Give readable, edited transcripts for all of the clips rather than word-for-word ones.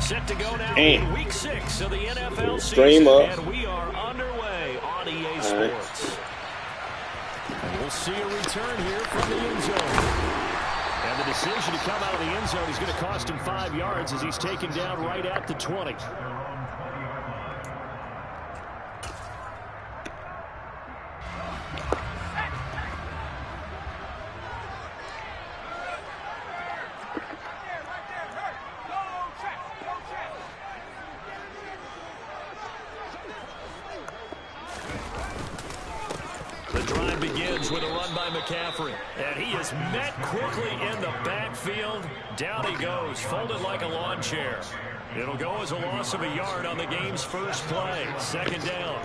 Set to go now in Week 6 of the NFL Stream season, up. and we are underway on EA Sports. And we'll see a return here from the end zone. And the decision to come out of the end zone is going to cost him 5 yards as he's taken down right at the 20. With a run by McCaffrey. And he is met quickly in the backfield. Down he goes, folded like a lawn chair. It'll go as a loss of a yard on the game's first play. Second down.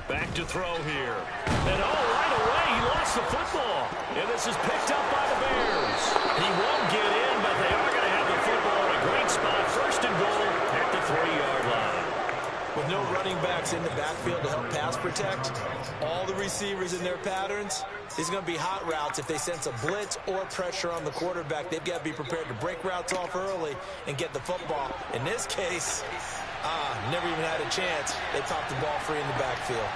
Back to throw here. And right away, he lost the football. And this is picked up by the Bears. He won't get in, but they are going to have the football in a great spot. First and goal at the 3-yard line. With no running backs in the backfield to help pass protect, all the receivers in their patterns, these are going to be hot routes. If they sense a blitz or pressure on the quarterback, they've got to be prepared to break routes off early and get the football. In this case, never even had a chance. They popped the ball free in the backfield.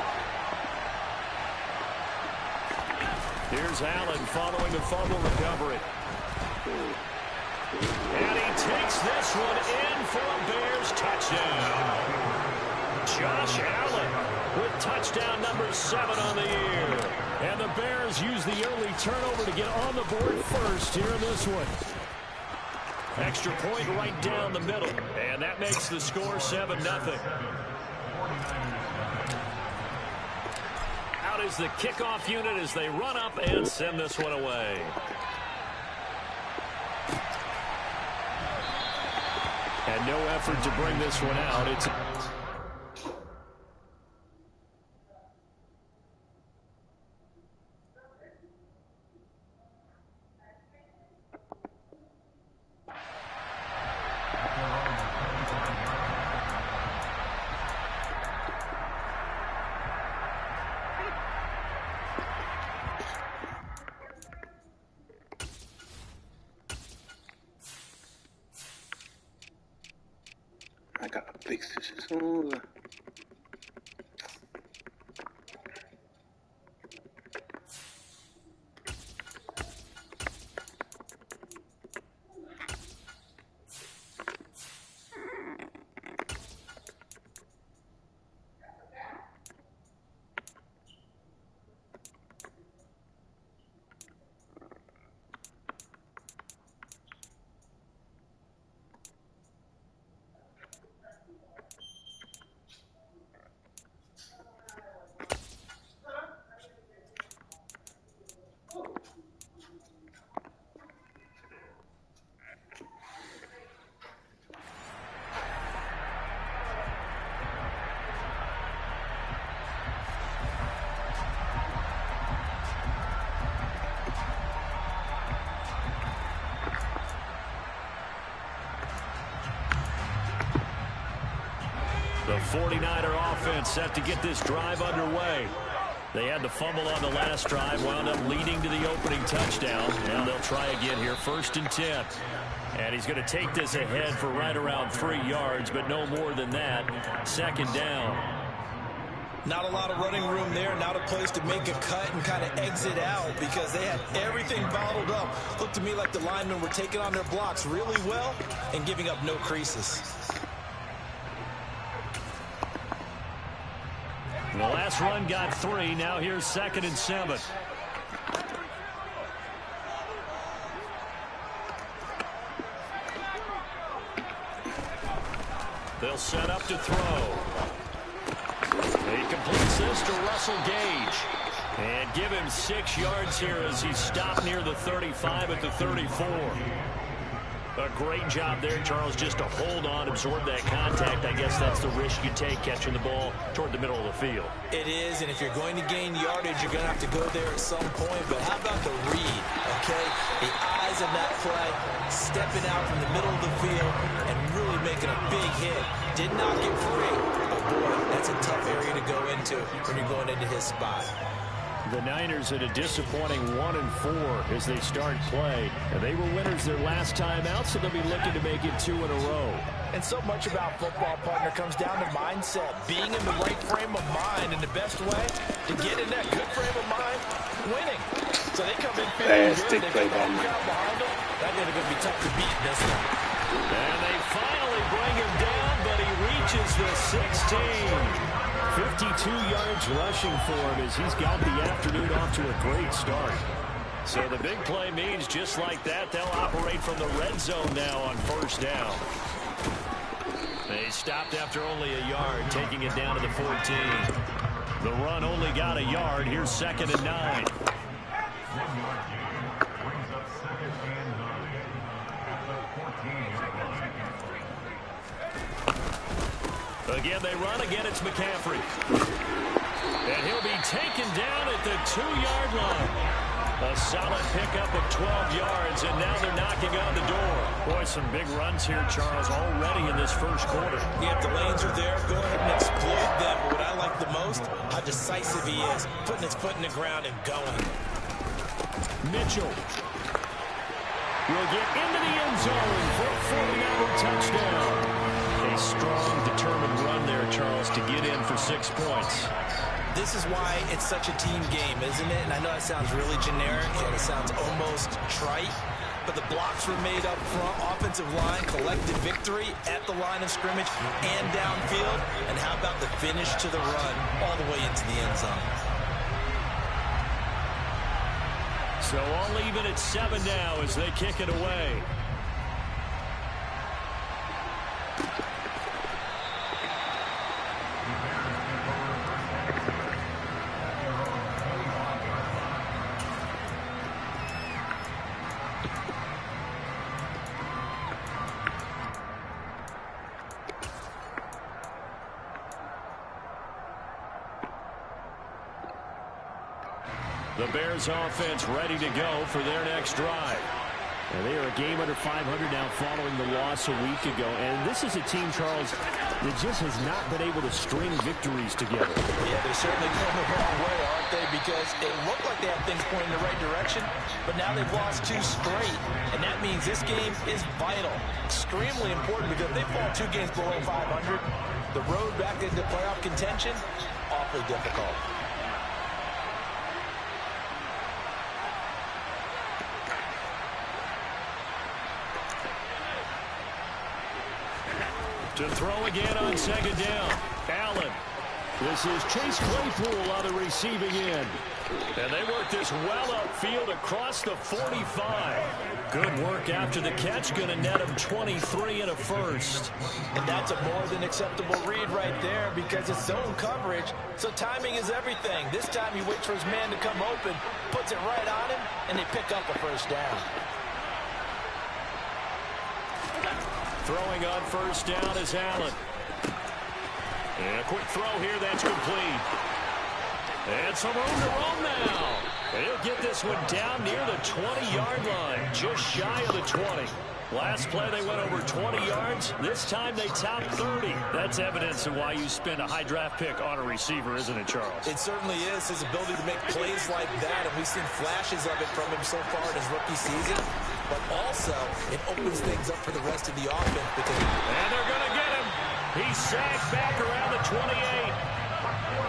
Here's Allen following the fumble recovery. And he takes this one in for a Bears touchdown. Josh Allen with touchdown number 7 on the year. And the Bears use the early turnover to get on the board first here in this one. Extra point right down the middle. And that makes the score 7-0. Out is the kickoff unit as they run up and send this one away. And no effort to bring this one out. It's I gotta fix this. Oh. The 49er offense set to get this drive underway. They had the fumble on the last drive, wound up leading to the opening touchdown. Now they'll try again here, 1st and 10. And he's going to take this ahead for right around 3 yards, but no more than that. 2nd down. Not a lot of running room there, not a place to make a cut and kind of exit out because they had everything bottled up. Looked to me like the linemen were taking on their blocks really well and giving up no creases. The last run got 3. Now here's 2nd and 7. They'll set up to throw. He completes this to Russell Gage. And give him 6 yards here as he's stopped near the 35 at the 34. A great job there, Charles, just to hold on, absorb that contact. I guess that's the risk you take catching the ball toward the middle of the field. It is, and if you're going to gain yardage, you're going to have to go there at some point. But how about the read, okay? The eyes of that play, stepping out from the middle of the field and really making a big hit. Did not get free, but boy, that's a tough area to go into when you're going into his spot. The Niners at a disappointing 1-4 as they start play. And they were winners their last time out, so they'll be looking to make it 2 in a row. And so much about football, partner, comes down to mindset. Being in the right frame of mind, and the best way to get in that good frame of mind, winning. So they come in feeling good. They come out behind them. That's going to be tough to beat this one. And they finally bring him down, but he reaches the 16. 52 yards rushing for him as he's got the afternoon off to a great start. So the big play means just like that, they'll operate from the red zone now on first down. They stopped after only a yard, taking it down to the 14. The run only got a yard. Here's 2nd and 9. Again, they run. Again, it's McCaffrey. And he'll be taken down at the 2-yard line. A solid pickup of 12 yards, and now they're knocking on the door. Boy, some big runs here, Charles, already in this first quarter. Yeah, if the lanes are there, go ahead and exploit them. But what I like the most, how decisive he is, putting his foot in the ground and going. Mitchell will get into the end zone for a 40-yard touchdown. A strong, determined run there, Charles, to get in for 6 points. This is why it's such a team game, isn't it? And I know that sounds really generic and it sounds almost trite, but the blocks were made up front, offensive line, collective victory at the line of scrimmage and downfield. And how about the finish to the run all the way into the end zone? So all even at 7 now as they kick it away. The Bears offense ready to go for their next drive. And they are a game under 500 now following the loss a week ago. And this is a team, Charles, that just has not been able to string victories together. Yeah, they're certainly going the wrong way, aren't they? Because it looked like they have things pointing in the right direction, but now they've lost 2 straight. And that means this game is vital, extremely important, because if they fall 2 games below 500, the road back into playoff contention, awfully difficult. To throw again on 2nd down. Allen. This is Chase Claypool on the receiving end. And they work this well upfield across the 45. Good work after the catch. Going to net him 23 and a first. And that's a more than acceptable read right there because it's zone coverage. So timing is everything. This time he waits for his man to come open, puts it right on him, and they pick up a first down. Throwing on first down is Allen. And a quick throw here, that's complete. And some room to roam now. And he'll get this one down near the 20-yard line, just shy of the 20. Last play they went over 20 yards. This time they topped 30. That's evidence of why you spend a high draft pick on a receiver, isn't it, Charles? It certainly is. His ability to make plays like that, and we've seen flashes of it from him so far in his rookie season. But also, it opens things up for the rest of the offense. And they're going to get him. He's sacked back around the 28.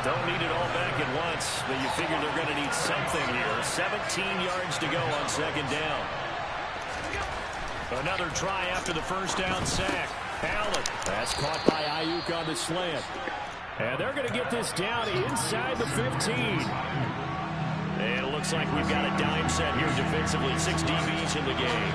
Don't need it all back at once, but you figure they're going to need something here. 17 yards to go on 2nd down. Another try after the first down sack. Allen. That's caught by Ayuk on the slant. And they're going to get this down inside the 15. And it looks like we've got a dime set here defensively. 6 DBs in the game.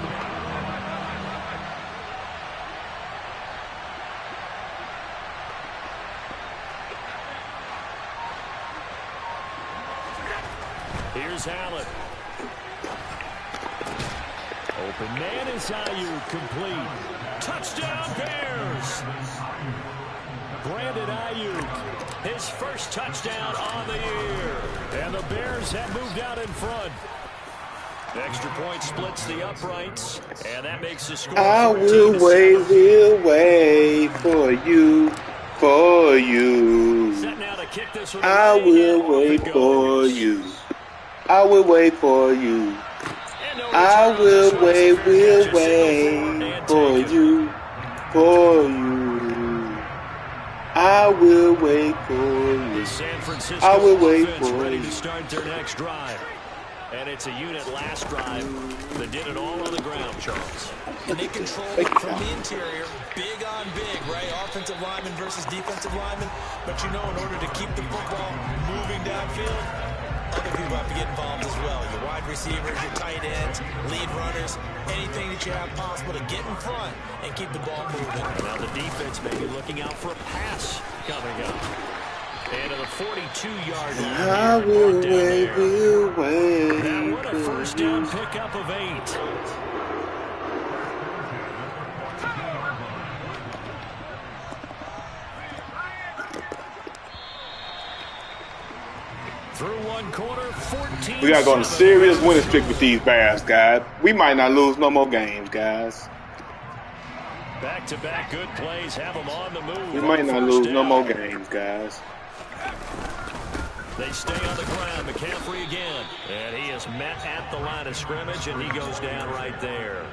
Here's Allen. Open man is Ayuk, complete. Touchdown Bears. Brandon Ayuk, his first touchdown on the year. And the Bears have moved out in front. Extra point splits the uprights, and that makes the score. I will wait for you, for you. Set now to kick this one I away, will wait for you. I will wait for you. I will wait for you. I will wait for you. San Francisco I will wait offense for ready you. to start their next drive. And it's a unit last drive that did it all on the ground, Charles. And they control it from the interior. Big on big, right? Offensive lineman versus defensive lineman. But you know, in order to keep the football moving downfield, other people have to get involved as well. Your wide receivers, your tight ends, lead runners, anything that you have possible to get in front and keep the ball moving. Now the defense may be looking out for a pass coming up. And to the 42-yard line. I will wait. Now what a first down pickup of 8. Through one quarter, 14. We gotta go on a serious winning streak with these Bears, guys. We might not lose no more games, guys. Back-to-back good plays have them on the move. We might not lose no more games, guys. They stay on the ground. McCaffrey again. And he is met at the line of scrimmage, and he goes down right there.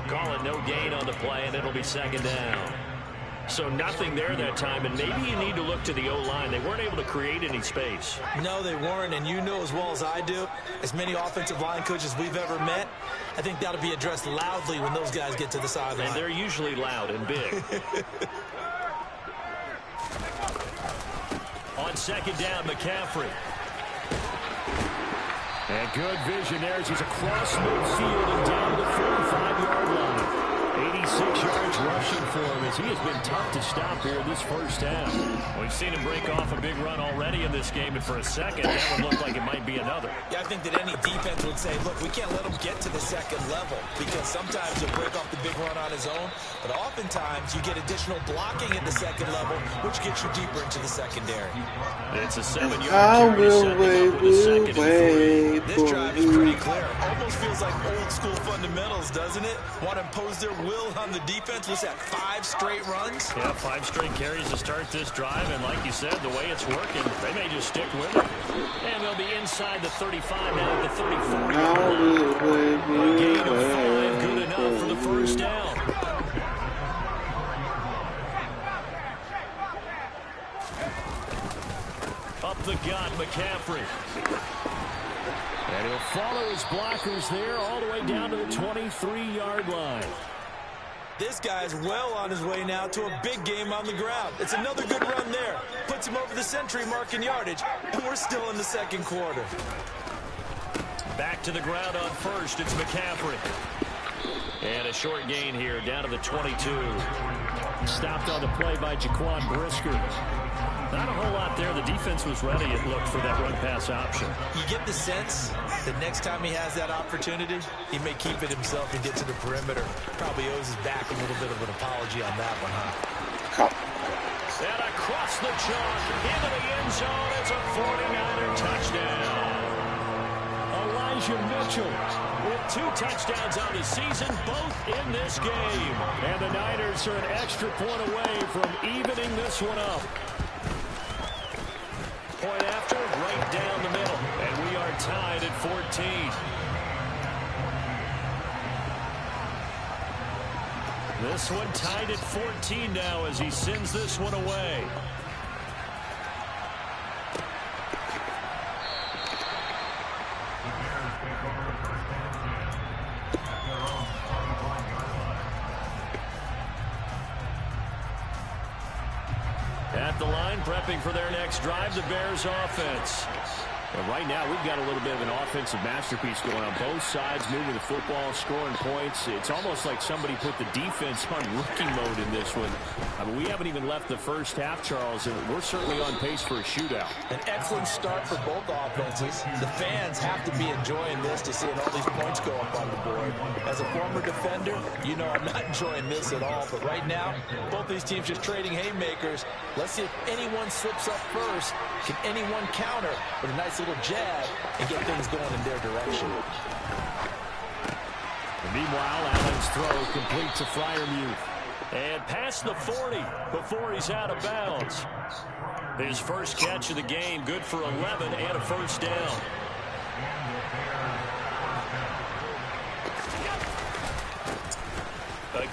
Call it no gain on the play, and it'll be second down. So nothing there that time, and maybe you need to look to the O-line. They weren't able to create any space. No, they weren't, and you know as well as I do, as many offensive line coaches we've ever met, I think that'll be addressed loudly when those guys get to the sideline. And they're usually loud and big. On second down, McCaffrey. And good vision there as he's across midfield and down to the 45-yard line. 86 yards rushing for him as he has been tough to stop here this first half. We've seen him break off a big run already in this game, and for a second, that would look like it might be another. Yeah, I think that any defense would say, look, we can't let him get to the second level because sometimes he'll break off the big run on his own, but oftentimes you get additional blocking at the second level, which gets you deeper into the secondary. It's a 7-yard I carry will set them up with a second and 3. This drive is pretty clear. Almost feels like old school fundamentals, doesn't it? Want to impose their will on the defense. Was that 5 straight runs? Yeah, 5 straight carries to start this drive, and like you said, the way it's working, they may just stick with it. And they'll be inside the 35 now at the 34. A gain of 5, good enough for the first down. Up the gut, McCaffrey. And he'll follow his blockers there all the way down to the 23-yard line. This guy's well on his way now to a big game on the ground. It's another good run there. Puts him over the century mark in yardage, and we're still in the second quarter. Back to the ground on first. It's McCaffrey. And a short gain here down to the 22. Stopped on the play by Jaquan Brisker. Not a whole lot there. The defense was ready, it looked, for that run-pass option. You get the sense that next time he has that opportunity, he may keep it himself and get to the perimeter. Probably owes his back a little bit of an apology on that one, huh? And across the chalk, into the end zone. It's a 49er touchdown. Elijah Mitchell with 2 touchdowns on the season, both in this game. And the Niners are an extra point away from evening this one up. Point after, right down the middle. And we are tied at 14. This one tied at 14 now as he sends this one away. At the line, prepping for their next drive, the Bears offense. And right now, we've got a little bit of an offensive masterpiece going on both sides, moving the football, scoring points. It's almost like somebody put the defense on rookie mode in this one. I mean, we haven't even left the first half, Charles, and we're certainly on pace for a shootout. An excellent start for both offenses. The fans have to be enjoying this to seeing all these points go up on the board. As a former defender, you know I'm not enjoying this at all. But right now, both these teams just trading haymakers. Let's see if anyone slips up first. Can anyone counter with a nice little jab and get things going in their direction? And meanwhile, Allen's throw complete to Freiermuth. And past the 40 before he's out of bounds. His first catch of the game, good for 11 and a first down.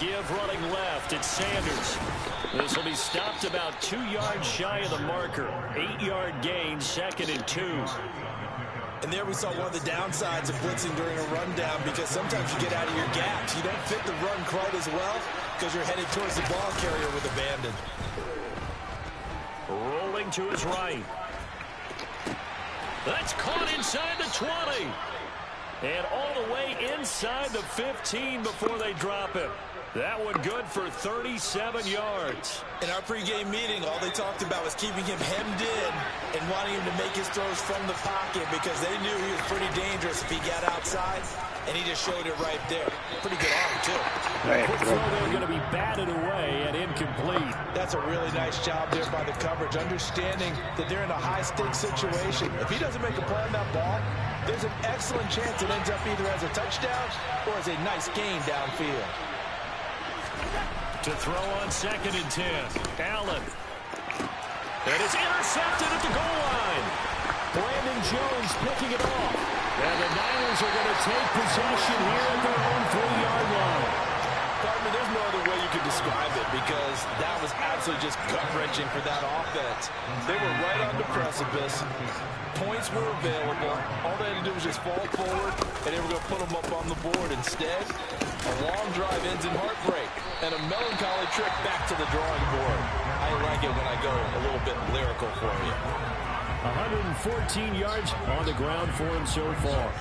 give running left. It's Sanders. This will be stopped about 2 yards shy of the marker. 8-yard gain, 2nd and 2. And there we saw one of the downsides of blitzing during a rundown, because sometimes you get out of your gaps. You don't fit the run quite as well because you're headed towards the ball carrier with abandon. Rolling to his right. That's caught inside the 20. And all the way inside the 15 before they drop him. That one good for 37 yards. In our pregame meeting, all they talked about was keeping him hemmed in and wanting him to make his throws from the pocket, because they knew he was pretty dangerous if he got outside, and he just showed it right there. Pretty good arm, too. Quick throw there going to be batted away and incomplete. That's a really nice job there by the coverage, understanding that they're in a high-stakes situation. If he doesn't make a play on that ball, there's an excellent chance it ends up either as a touchdown or as a nice gain downfield. To throw on 2nd and 10. Allen. And it's intercepted at the goal line. Brandon Jones picking it off. And the Niners are going to take possession here at their own 3-yard line. Pardon me, there's no other way you could describe it, because that was absolutely just gut-wrenching for that offense. They were right on the precipice. Points were available. All they had to do was just fall forward, and they were going to put them up on the board. Instead, a long drive ends in heartbreak, and a melancholy trip back to the drawing board. I like it when I go a little bit lyrical for you. 114 yards on the ground for him so far.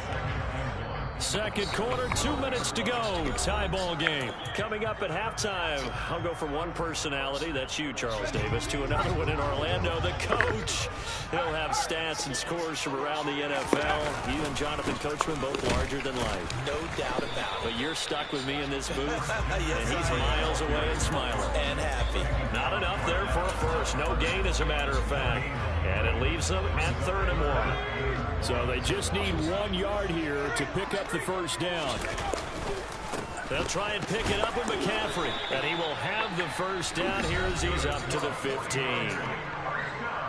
Second quarter, 2 minutes to go. Tie ball game. Coming up at halftime, I'll go from one personality, that's you, Charles Davis, to another one in Orlando, the coach. He'll have stats and scores from around the NFL. You and Jonathan Coachman both larger than life. No doubt about it. But you're stuck with me in this booth, yes, and he's miles away and smiling. And happy. Not enough there for a first. No gain, as a matter of fact. And it leaves them at 3rd and 1. So they just need 1 yard here to pick up the first down. They'll try and pick it up with McCaffrey. And he will have the first down here as he's up to the 15.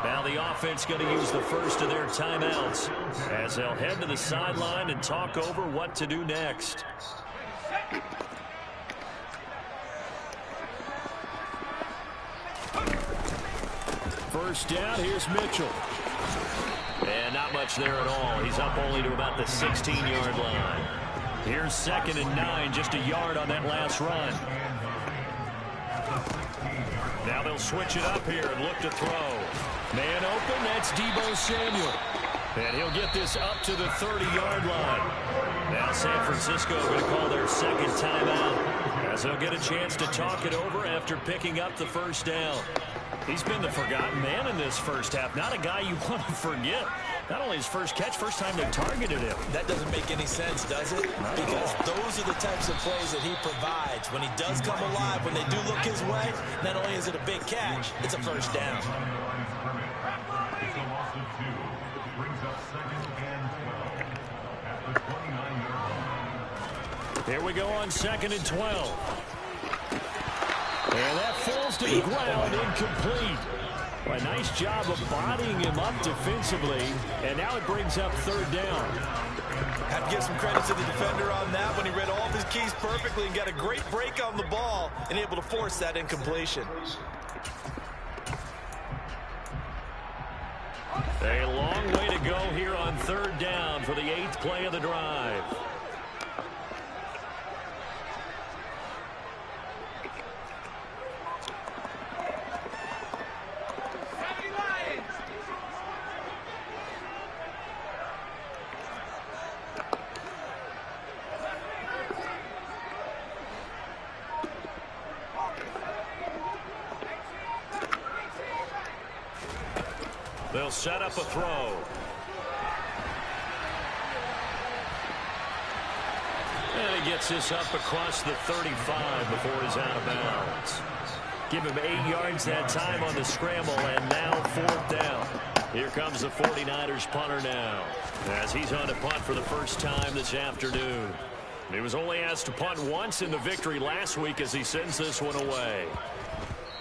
Now the offense going to use the first of their timeouts as they'll head to the sideline and talk over what to do next. First down, here's Mitchell. And not much there at all. He's up only to about the 16-yard line. Here's 2nd and 9, just a yard on that last run. Now they'll switch it up here and look to throw. Man open, that's Deebo Samuel. And he'll get this up to the 30-yard line. Now San Francisco going to call their second timeout, as they'll get a chance to talk it over after picking up the first down. He's been the forgotten man in this first half. Not a guy you want to forget. Not only his first catch, first time they targeted him. That doesn't make any sense, does it? Because those are the types of plays that he provides. When he does come alive, when they do look his way, not only is it a big catch, it's a first down. Here we go on 2nd and 12. And that falls to the ground, incomplete. Well, a nice job of bodying him up defensively, and now it brings up 3rd down. Have to give some credit to the defender on that when he read all of his keys perfectly and got a great break on the ball and able to force that incompletion. A long way to go here on 3rd down for the 8th play of the drive. They'll set up a throw. And he gets this up across the 35 before he's out of bounds. Give him 8 yards that time on the scramble, and now 4th down. Here comes the 49ers punter now, as he's on to punt for the first time this afternoon. He was only asked to punt once in the victory last week as he sends this one away.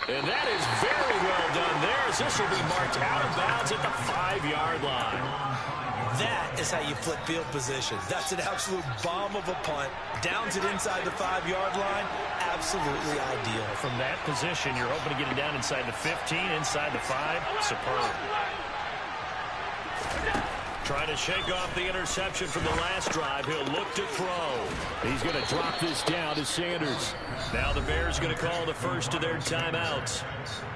And that is very well done there, as this will be marked out of bounds at the 5-yard line. That is how you flip field position. That's an absolute bomb of a punt. Downs it inside the 5-yard line. Absolutely ideal. From that position, you're hoping to get it down inside the 15, inside the 5. Superb. Trying to shake off the interception from the last drive. He'll look to throw. He's going to drop this down to Sanders. Now the Bears going to call the first of their timeouts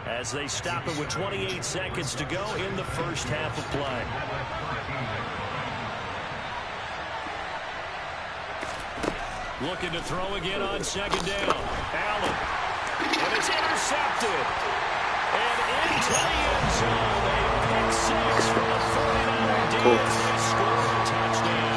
as they stop it with 28 seconds to go in the first half of play. Looking to throw again on second down. Allen. And it's intercepted. And into the end zone. A pick six from the 49er D. They score a touchdown.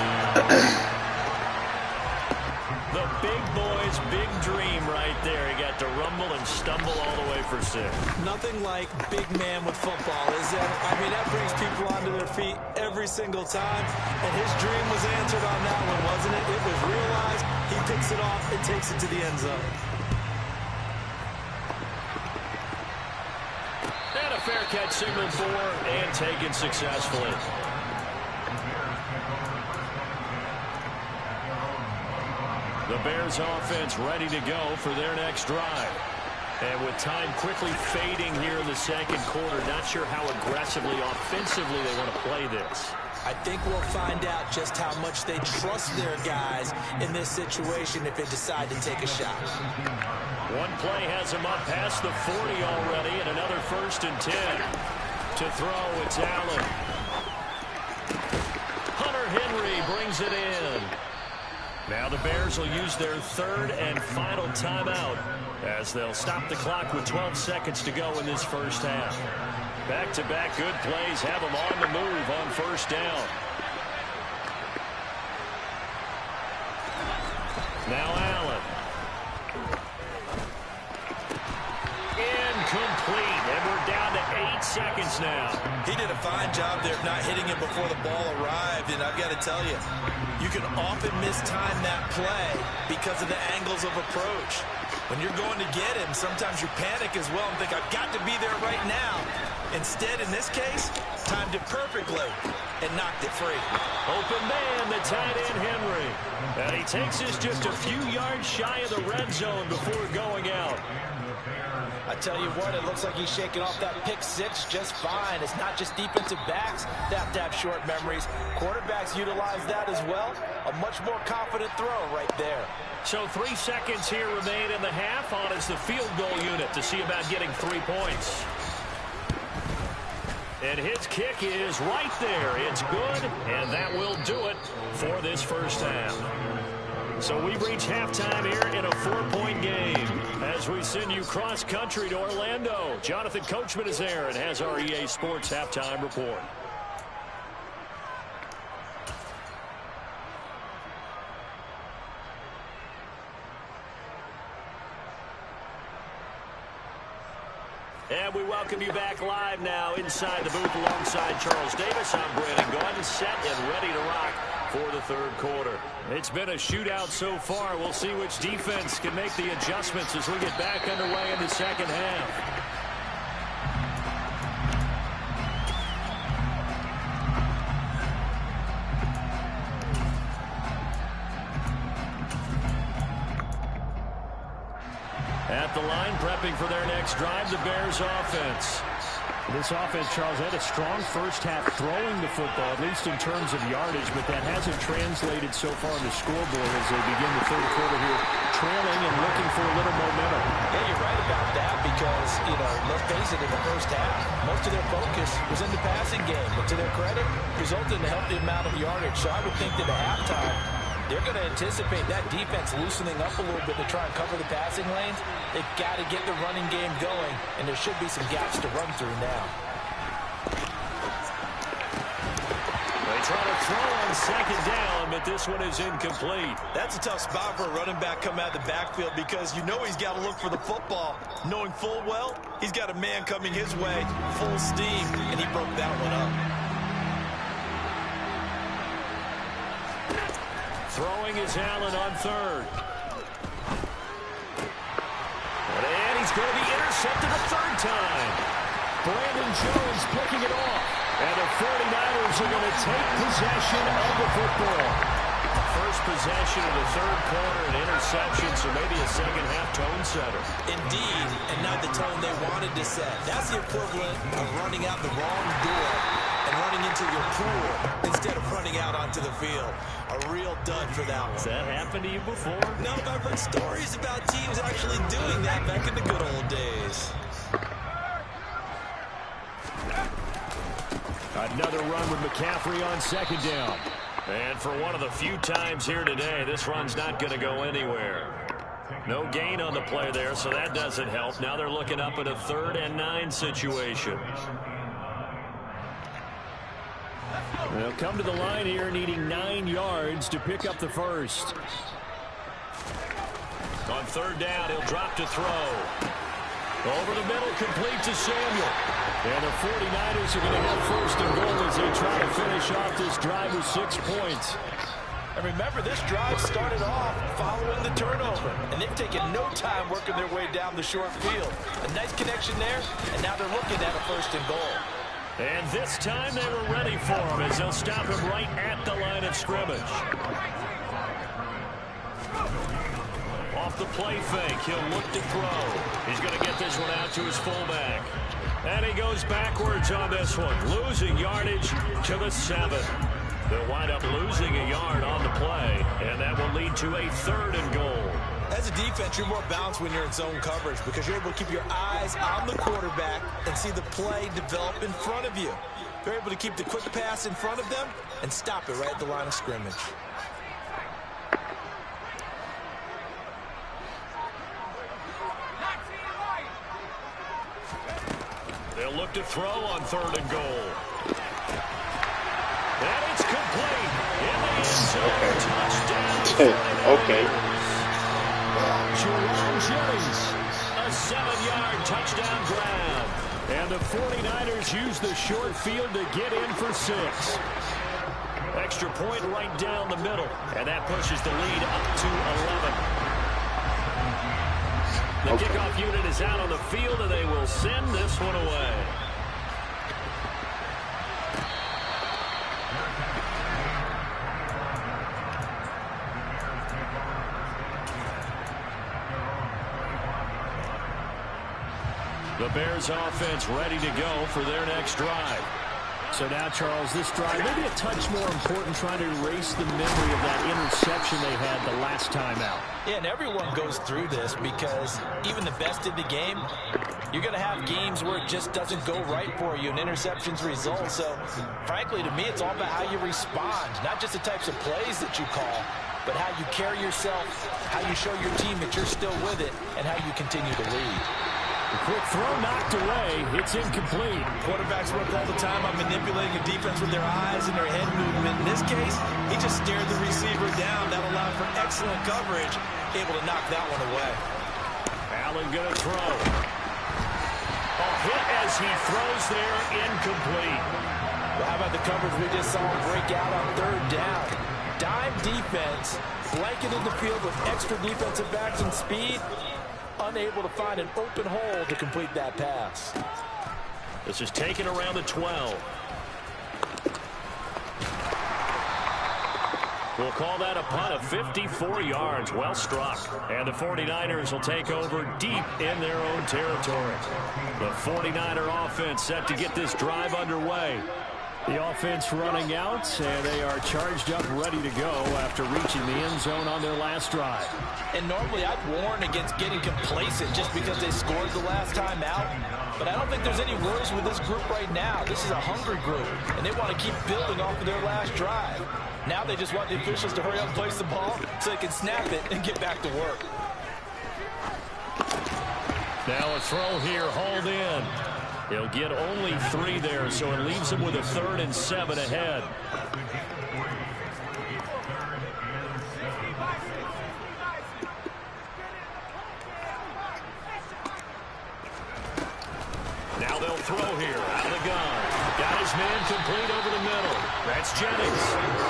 The big boy's big dream right there. He got to rumble and stumble all the way for 6. Nothing like big man with football, is there? I mean, that brings people onto their feet every single time. And his dream was answered on that one, wasn't it? It was realized. He picks it off and takes it to the end zone. And a fair catch signal for and taken successfully. The Bears offense ready to go for their next drive. And with time quickly fading here in the second quarter, not sure how aggressively, offensively they want to play this. I think we'll find out just how much they trust their guys in this situation if they decide to take a shot. One play has him up past the 40 already, and another 1st and 10. To throw, it's Allen. Hunter Henry brings it in. Now the Bears will use their third and final timeout as they'll stop the clock with 12 seconds to go in this first half. Back-to-back good plays have them on the move on first down. Now Allen. Incomplete, and we're down to 8 seconds now. He did a fine job there of not hitting him before the ball arrived, and I've got to tell you, you can often mistime that play because of the angles of approach. When you're going to get him, sometimes you panic as well and think, I've got to be there right now. Instead, in this case, timed it perfectly and knocked it free. Open man, the tight end Henry. And he takes this just a few yards shy of the red zone before going out. I tell you what, it looks like he's shaking off that pick six just fine. It's not just defensive backs that have to have short memories. Quarterbacks utilize that as well. A much more confident throw right there. So 3 seconds here remain in the half on as the field goal unit to see about getting 3 points. And his kick is right there. It's good, and that will do it for this first half. So we reach halftime here in a 4-point game as we send you cross-country to Orlando. Jonathan Coachman is there and has our EA Sports halftime report. And we welcome you back live now inside the booth alongside Charles Davis. I'm Brandon Gordon, set and ready to rock for the third quarter. It's been a shootout so far. We'll see which defense can make the adjustments as we get back underway in the second half. At the line, prepping for their next drive, the Bears offense. This offense, Charles, had a strong first half throwing the football, at least in terms of yardage, but that hasn't translated so far on the scoreboard as they begin the third quarter here, trailing and looking for a little momentum. Yeah, you're right about that because, let's face it, in the first half, most of their focus was in the passing game, but to their credit, resulted in a healthy amount of yardage. So I would think that at halftime, they're going to anticipate that defense loosening up a little bit to try and cover the passing lanes. They've got to get the running game going, and there should be some gaps to run through now. They try to throw on second down, but this one is incomplete. That's a tough spot for a running back coming out of the backfield because you know he's got to look for the football, knowing full well he's got a man coming his way, full steam, and he broke that one up. Throwing is Allen on third. And he's going to be intercepted a third time. Brandon Jones picking it off. And the 49ers are going to take possession of the football. First possession of the third quarter, an interception, so maybe a second-half tone setter. Indeed, and not the tone they wanted to set. That's the equivalent of running out the wrong door and running into your pool instead of running out onto the field. A real dud for that one. Has that happened to you before? No, but I've heard stories about teams actually doing that back in the good old days. Another run with McCaffrey on second down. And for one of the few times here today, this run's not going to go anywhere. No gain on the play there, so that doesn't help. Now they're looking up at a 3rd and 9 situation. They'll come to the line here needing 9 yards to pick up the first. On 3rd down, he'll drop to throw. Over the middle, complete to Samuel. And the 49ers are going to have 1st and goal as they try to finish off this drive with 6 points. And remember, this drive started off following the turnover. And they've taken no time working their way down the short field. A nice connection there, and now they're looking at a 1st and goal. And this time they were ready for him as they'll stop him right at the line of scrimmage. Off the play fake, he'll look to throw. He's going to get this one out to his fullback. And he goes backwards on this one, losing yardage to the 7. They'll wind up losing a yard on the play, and that will lead to a 3rd and goal. As a defense, you're more balanced when you're in zone coverage because you're able to keep your eyes on the quarterback and see the play develop in front of you. They're able to keep the quick pass in front of them and stop it right at the line of scrimmage. They'll look to throw on 3rd and goal. And it's complete. In the end zone, touchdown. Okay. Jerome Jennings, a 7-yard touchdown grab. And the 49ers use the short field to get in for 6. Extra point right down the middle. And that pushes the lead up to 11. The kickoff unit is out on the field, and they will send this one away. The Bears offense ready to go for their next drive. So now, Charles, this drive maybe a touch more important, trying to erase the memory of that interception they had the last time out. Yeah, and everyone goes through this because even the best in the game, you're going to have games where it just doesn't go right for you and interceptions result. So, frankly, to me, it's all about how you respond, not just the types of plays that you call, but how you carry yourself, how you show your team that you're still with it, and how you continue to lead. The quick throw knocked away. It's incomplete. Quarterbacks work all the time on manipulating a defense with their eyes and their head movement. In this case, he just stared the receiver down. That allowed for excellent coverage, able to knock that one away. Allen going to throw. A hit as he throws there, incomplete. Well, how about the coverage we just saw him break out on 3rd down? Dime defense, blanketed the field with extra defensive backs and speed. Unable to find an open hole to complete that pass. This is taken around the 12. We'll call that a punt of 54 yards. Well struck. And the 49ers will take over deep in their own territory. The 49er offense set to get this drive underway. The offense running out, and they are charged up, ready to go after reaching the end zone on their last drive. And normally I'd warn against getting complacent just because they scored the last time out. But I don't think there's any worries with this group right now. This is a hungry group, and they want to keep building off of their last drive. Now they just want the officials to hurry up and place the ball so they can snap it and get back to work. Now a throw here, hauled in. He'll get only 3 there, so it leaves him with a 3rd and 7 ahead. Now they'll throw here, out of the gun. Got his man complete over the middle. That's Jennings.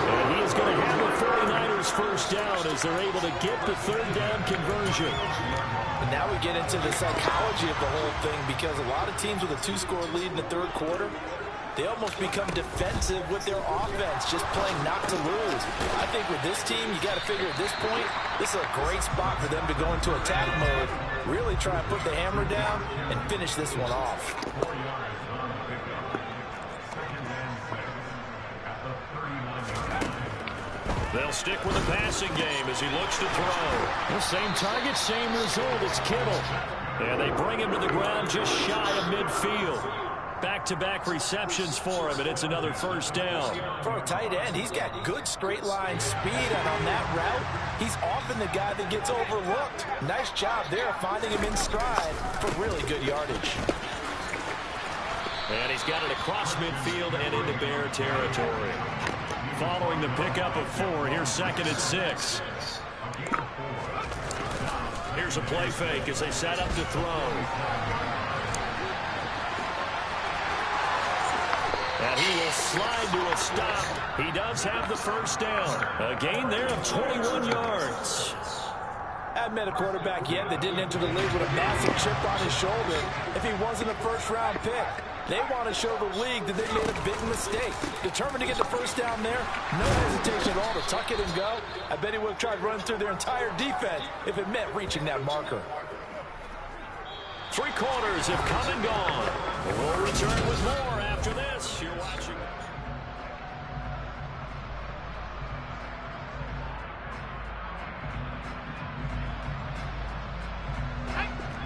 And he is going to have the 49ers first down as they're able to get the 3rd down conversion. And now we get into the psychology of the whole thing because a lot of teams with a 2-score lead in the 3rd quarter, they almost become defensive with their offense, just playing not to lose. I think with this team, you got to figure at this point, this is a great spot for them to go into attack mode, really try and put the hammer down and finish this one off. They'll stick with the passing game as he looks to throw. The same target, same result. It's Kittle. And they bring him to the ground just shy of midfield. Back-to-back receptions for him, and it's another first down. For a tight end, he's got good straight line speed, and on that route, he's often the guy that gets overlooked. Nice job there finding him in stride for really good yardage. And he's got it across midfield and into Bear territory. Following the pickup of 4, here's 2nd and 6. Here's a play fake as they set up to throw. And he will slide to a stop. He does have the first down. A gain there of 21 yards. I've met a quarterback yet that didn't enter the league with a massive chip on his shoulder if he wasn't a first-round pick. They want to show the league that they made a big mistake. Determined to get the first down there, no hesitation at all to tuck it and go. I bet he would have tried running through their entire defense if it meant reaching that marker. 3 quarters have come and gone. We'll return with more after this. You're watching.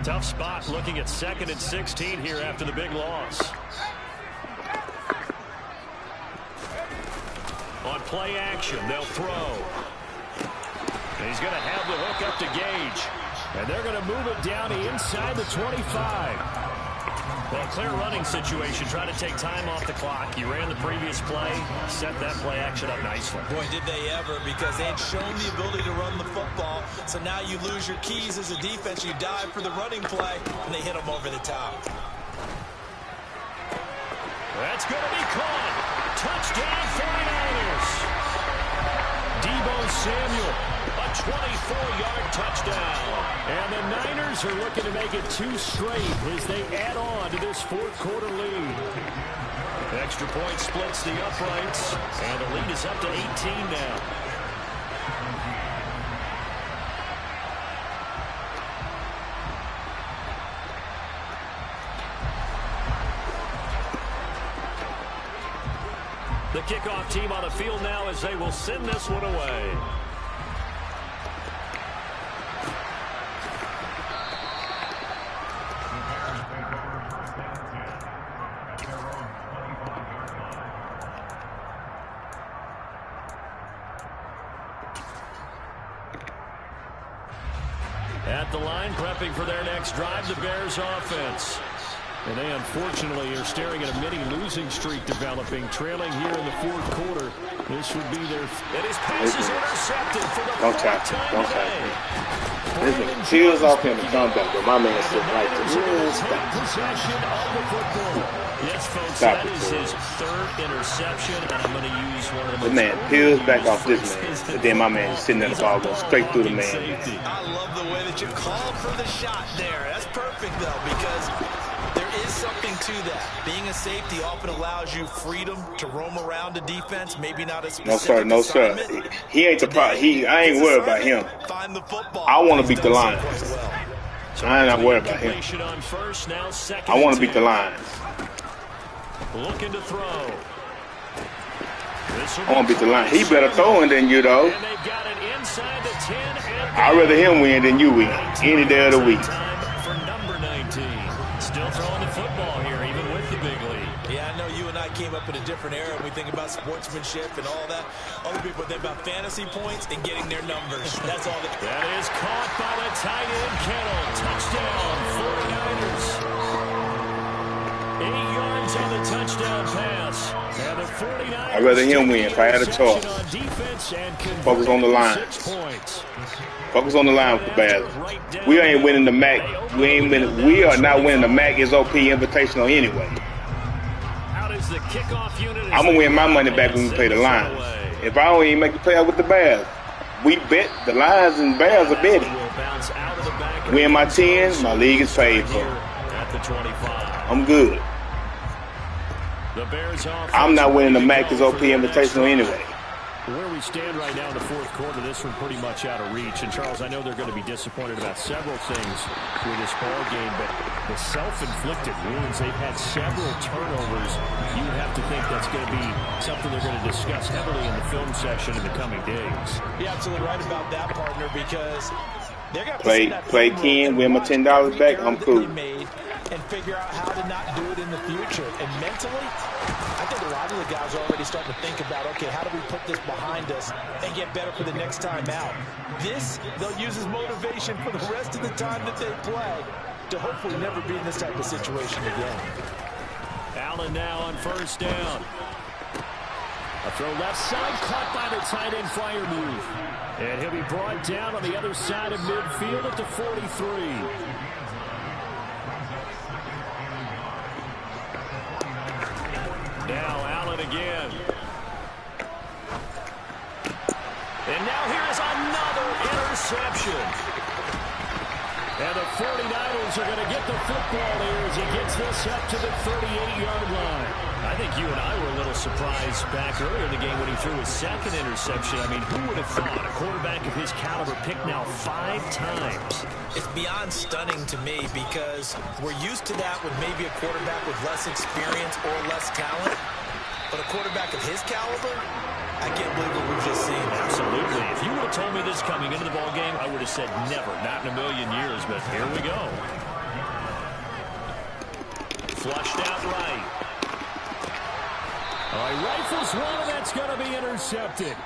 Tough spot looking at 2nd and 16 here after the big loss. On play action, they'll throw. And he's going to have the hook up to Gage. And they're going to move it down inside the 25. Well, clear running situation. Try to take time off the clock. You ran the previous play, set that play action up nicely. Boy, did they ever, because they had shown the ability to run the football. So now you lose your keys as a defense. You dive for the running play, and they hit them over the top. That's going to be caught. Touchdown 49ers. Deebo Samuel, a 24-yard touchdown. And the Niners are looking to make it 2 straight as they add on to this 4th quarter lead. Extra point splits the uprights, and the lead is up to 18 now. The kickoff team on the field now as they will send this one away. At the line, prepping for their next drive, the Bears offense. And they unfortunately are staring at a mini losing streak developing, trailing here in the 4th quarter. This would be their... And his pass is intercepted for the Don't tackle him. Don't tackle him. This nigga peels off him and comes back, but my man sitting right to possession of the football. Yes, folks, that is his 3rd interception, and I'm going to use one of the man peels back off this man, and then my man is sitting at the ball going straight through the man. I love the way that you called for the shot there. That's perfect, though, because there is something to that. Being a safety often allows you freedom to roam around the defense, maybe not a specific No, sir. He ain't the problem. I ain't worried about him. Find the football. I want to beat the Lions. I ain't not worried about him. I want to beat the Lions. Looking to throw. I want to beat the Lions. He better throwing than you, though. And they've got it inside the 10. I'd rather him win than you win any day of the week. For number 19. Still throwing the football here, even with the big lead. Yeah, I know you and I came up in a different era. We think about sportsmanship and all that. Other people think about fantasy points and getting their numbers. That's all. That is caught by the tight end, Kittle. Touchdown, 49ers. 8 yards on the touchdown pass. And the 49ers I'd rather him win if I had a choice. Focus on the line. Focus on the line with the Bears. We ain't winning the MAC. We are not winning the MAC SOP Invitational anyway. I'm gonna win my money back when we play the Lions. If I don't even make the playoff with the Bears, we bet the Lions and Bears are betting. Win my 10, my league is paid for. I'm good. The Bears off. I'm not winning the MAC is OP Invitational anyway. Where we stand right now in the fourth quarter, this one pretty much out of reach. And, Charles, I know they're going to be disappointed about several things with this ball game, but the self-inflicted wounds, they've had several turnovers. You have to think that's going to be something they're going to discuss heavily in the film session in the coming days. You're absolutely right about that, partner, because they're going to play Ken, win my $10 back, I'm cool. And figure out how to not do it in the future. And mentally, I think a lot of the guys are already starting to think about, okay, how do we put this behind us and get better for the next time out? This, they'll use as motivation for the rest of the time that they play to hopefully never be in this type of situation again. Allen now on first down. A throw left side, caught by the tight end flyer move. And he'll be brought down on the other side of midfield at the 43. Now Allen again. And now here is another interception. And the 49ers are going to get the football here as he gets this up to the 38-yard line. I think you and I were a little surprised back earlier in the game when he threw his second interception. I mean, who would have thought a quarterback of his caliber picked now 5 times? It's beyond stunning to me because we're used to that with maybe a quarterback with less experience or less talent. But a quarterback of his caliber, I can't believe what we've just seen. Absolutely. If you would have told me this coming into the ball game, I would have said never, not in a million years. But here we go. Flushed out right. All right, rifles one, and that's going to be intercepted.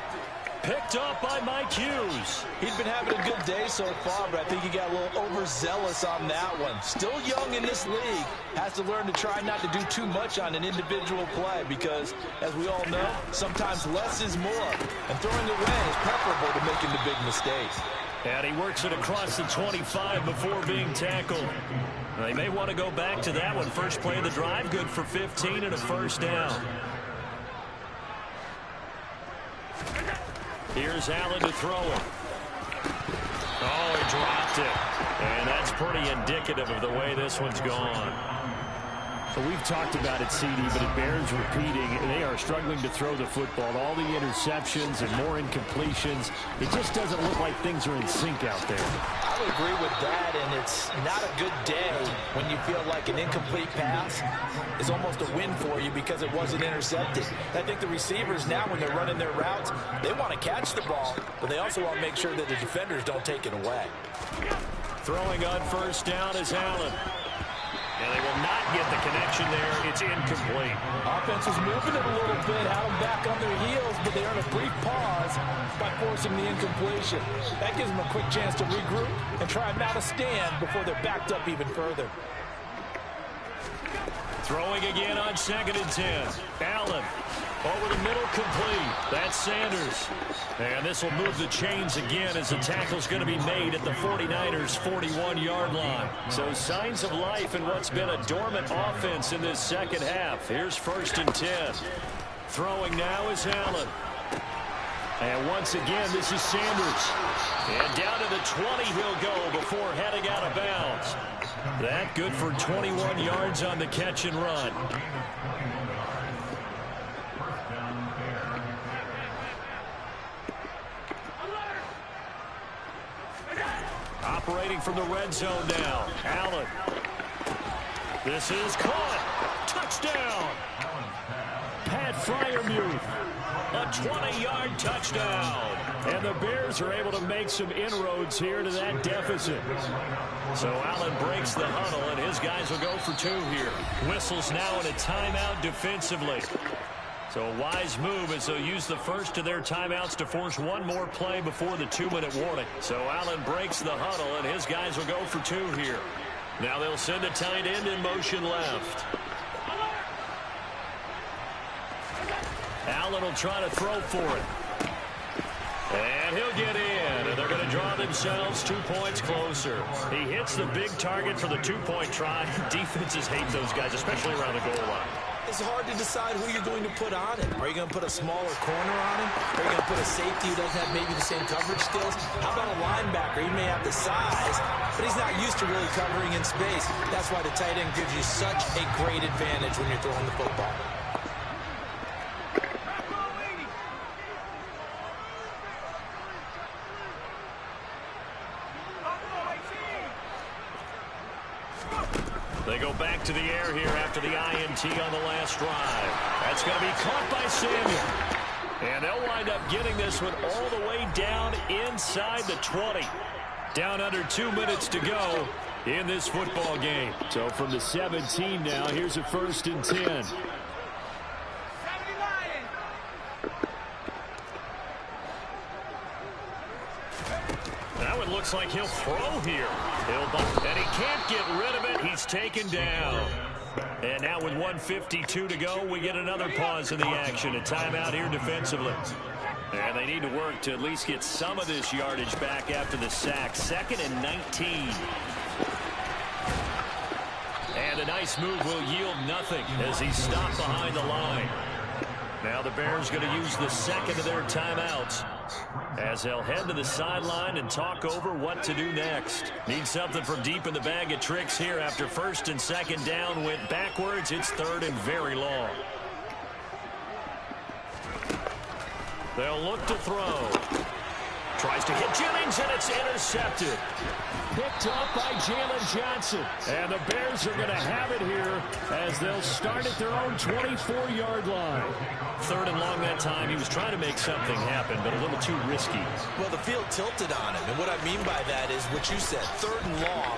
Picked up by Mike Hughes. He's been having a good day so far, but I think he got a little overzealous on that one. Still young in this league. Has to learn to try not to do too much on an individual play because, as we all know, sometimes less is more. And throwing away is preferable to making the big mistakes. And he works it across the 25 before being tackled. They may want to go back to that one. First play of the drive, good for 15 and a first down. Here's Allen to throw it. Oh, he dropped it. And that's pretty indicative of the way this one's gone. Well, we've talked about it, CD, but it bears repeating. They are struggling to throw the football. All the interceptions and more incompletions. It just doesn't look like things are in sync out there. I would agree with that, and it's not a good day when you feel like an incomplete pass is almost a win for you because it wasn't intercepted. I think the receivers now, when they're running their routes, they want to catch the ball, but they also want to make sure that the defenders don't take it away. Throwing on first down is Allen. And they will not get the connection there. It's incomplete. Offense was moving it a little bit, had them back on their heels, but they earned a brief pause by forcing the incompletion. That gives them a quick chance to regroup and try and mount a stand before they're backed up even further. Throwing again on 2nd and 10. Allen over the middle, complete. That's Sanders. And this will move the chains again as the tackle's going to be made at the 49ers' 41-yard line. So signs of life in what's been a dormant offense in this second half. Here's 1st and 10. Throwing now is Allen. And once again, this is Sanders. And down to the 20 he'll go before heading out of bounds. That good for 21 yards on the catch and run. Operating from the red zone now. Allen. This is caught. Touchdown. Pat Freiermuth. A 20-yard touchdown. And the Bears are able to make some inroads here to that deficit. So Allen breaks the huddle, and his guys will go for 2 here. Whistles now in a timeout defensively. So a wise move as they'll use the first of their timeouts to force one more play before the 2-minute warning. So Allen breaks the huddle, and his guys will go for 2 here. Now they'll send a tight end in motion left. Allen will try to throw for it. And he'll get in, and they're going to draw themselves 2 points closer. He hits the big target for the 2-point try. Defenses hate those guys, especially around the goal line. It's hard to decide who you're going to put on him. Are you going to put a smaller corner on him? Are you going to put a safety who doesn't have maybe the same coverage skills? How about a linebacker? He may have the size, but he's not used to really covering in space. That's why the tight end gives you such a great advantage when you're throwing the football. They go back to the air here after the INT on the last drive. That's going to be caught by Samuel. And they'll wind up getting this one all the way down inside the 20. Down under 2 minutes to go in this football game. So from the 17 now, here's a 1st and 10. That one looks like he'll throw here. And he can't get rid of it. He's taken down. And now with 1:52 to go, we get another pause in the action. A timeout here defensively. And they need to work to at least get some of this yardage back after the sack. 2nd and 19. And a nice move will yield nothing as he's stopped behind the line. Now the Bears going to use the 2nd of their timeouts as they'll head to the sideline and talk over what to do next. Need something from deep in the bag of tricks here after 1st and 2nd down went backwards. It's 3rd and very long. They'll look to throw. Tries to hit Jennings, and it's intercepted. Picked up by Jalen Johnson. And the Bears are going to have it here as they'll start at their own 24-yard line. 3rd and long that time. He was trying to make something happen, but a little too risky. Well, the field tilted on him, and what I mean by that is what you said, 3rd and long.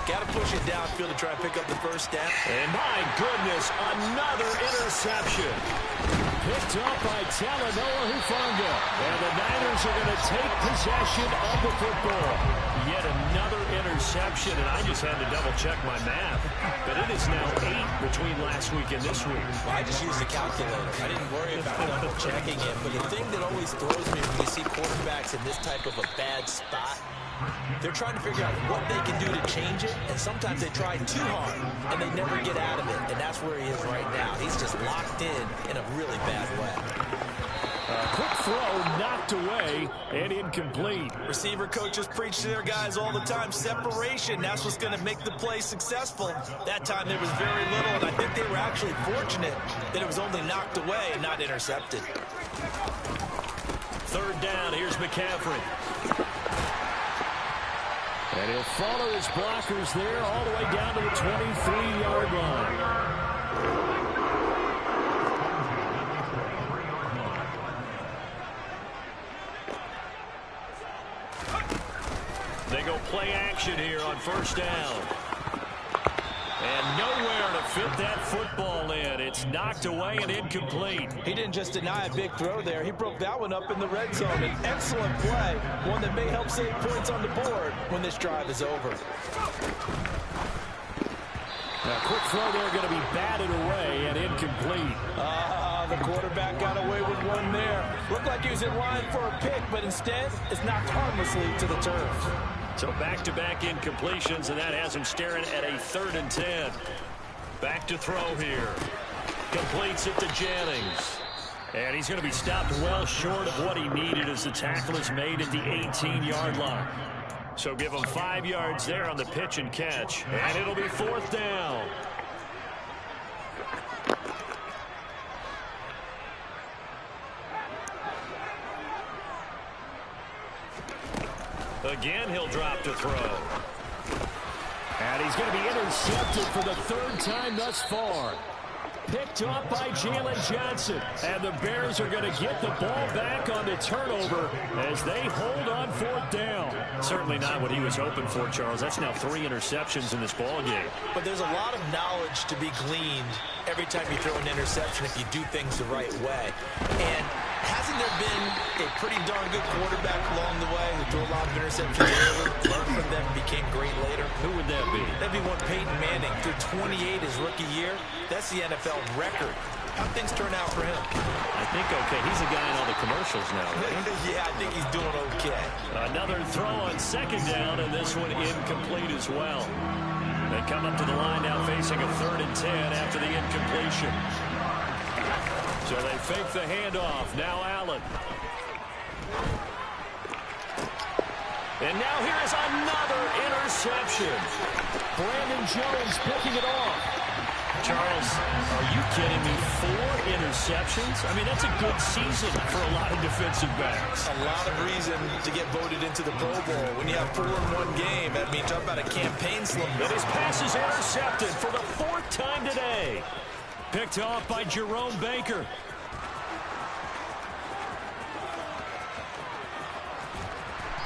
Got to push it downfield to try and pick up the 1st down. And my goodness, another interception. Picked up by Talanoa Hufanga. And the Niners are going to take possession of the football. Yet another interception, and I just had to double-check my math. But it is now 8 between last week and this week. Well, I just used the calculator. I didn't worry about double-checking it. But the thing that always throws me when you see quarterbacks in this type of a bad spot, they're trying to figure out what they can do to change it, and sometimes they try too hard, and they never get out of it, and that's where he is right now. He's just locked in a really bad way. Quick throw knocked away and incomplete. Receiver coaches preach to their guys all the time. Separation, that's what's going to make the play successful. That time there was very little, and I think they were actually fortunate that it was only knocked away and not intercepted. 3rd down, here's McCaffrey. And he'll follow his blockers there all the way down to the 23-yard line. They go play action here on 1st down. And nowhere to fit that football in. It's knocked away and incomplete. He didn't just deny a big throw there. He broke that one up in the red zone. An excellent play. One that may help save points on the board when this drive is over. Now, quick throw there going to be batted away and incomplete. The quarterback got away with one there. Looked like he was in line for a pick, but instead it's knocked harmlessly to the turf. So back-to-back incompletions, and that has him staring at a 3rd and 10. Back to throw here. Completes it to Jennings. And he's going to be stopped well short of what he needed as the tackle is made at the 18-yard line. So give him 5 yards there on the pitch and catch. And it'll be 4th down. Again, he'll drop to throw. And he's going to be intercepted for the 3rd time thus far. Picked up by Jalen Johnson. And the Bears are going to get the ball back on the turnover as they hold on 4th down. Certainly not what he was hoping for, Charles. That's now 3 interceptions in this ball game. But there's a lot of knowledge to be gleaned every time you throw an interception if you do things the right way. And hasn't there been a pretty darn good quarterback along the way who threw a lot of interceptions early, learned from them, and became great later? Who would that be? That'd be one Peyton Manning. Threw 28 his rookie year. That's the NFL record. How'd things turn out for him? I think okay. He's a guy in all the commercials now, right? Yeah, I think he's doing okay. Another throw on 2nd down, and this one incomplete as well. They come up to the line now facing a 3rd and 10 after the incompletion. So they fake the handoff. Now Allen. And now here is another interception. Brandon Jones picking it off. Charles, are you kidding me? 4 interceptions? I mean, that's a good season for a lot of defensive backs. A lot of reason to get voted into the Pro Bowl. When you have 4 in one game, that means talk about a campaign slump. And his pass is intercepted for the 4th time today. Picked off by Jerome Baker.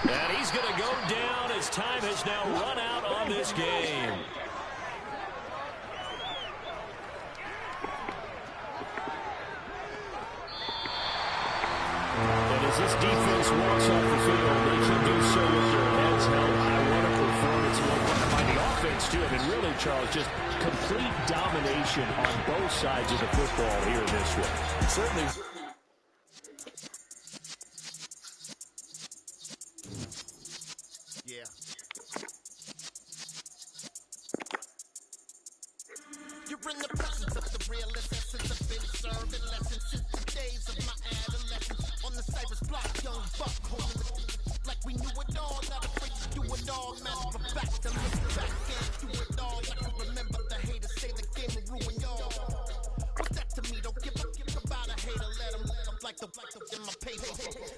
And he's going to go down as time has now run out on this game. And as this defense walks off the field, they can do so with their heads held high. What a performance by the offense, too. I mean, really, Charles, just complete domination on both sides of the football here in this one. Certainly. Yeah. You're in the presence of the realest essence. I've been serving lessons since the days of my adolescence. On the Cypress block, young buck holding the like we knew it all. Not afraid to do it all. Matter of fact, to look back and do it all. I can remember the haters say the game will ruin y'all. What's that to me? Don't give about a hater. Let them like the in my paper.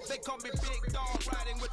They call me Big Dog, riding with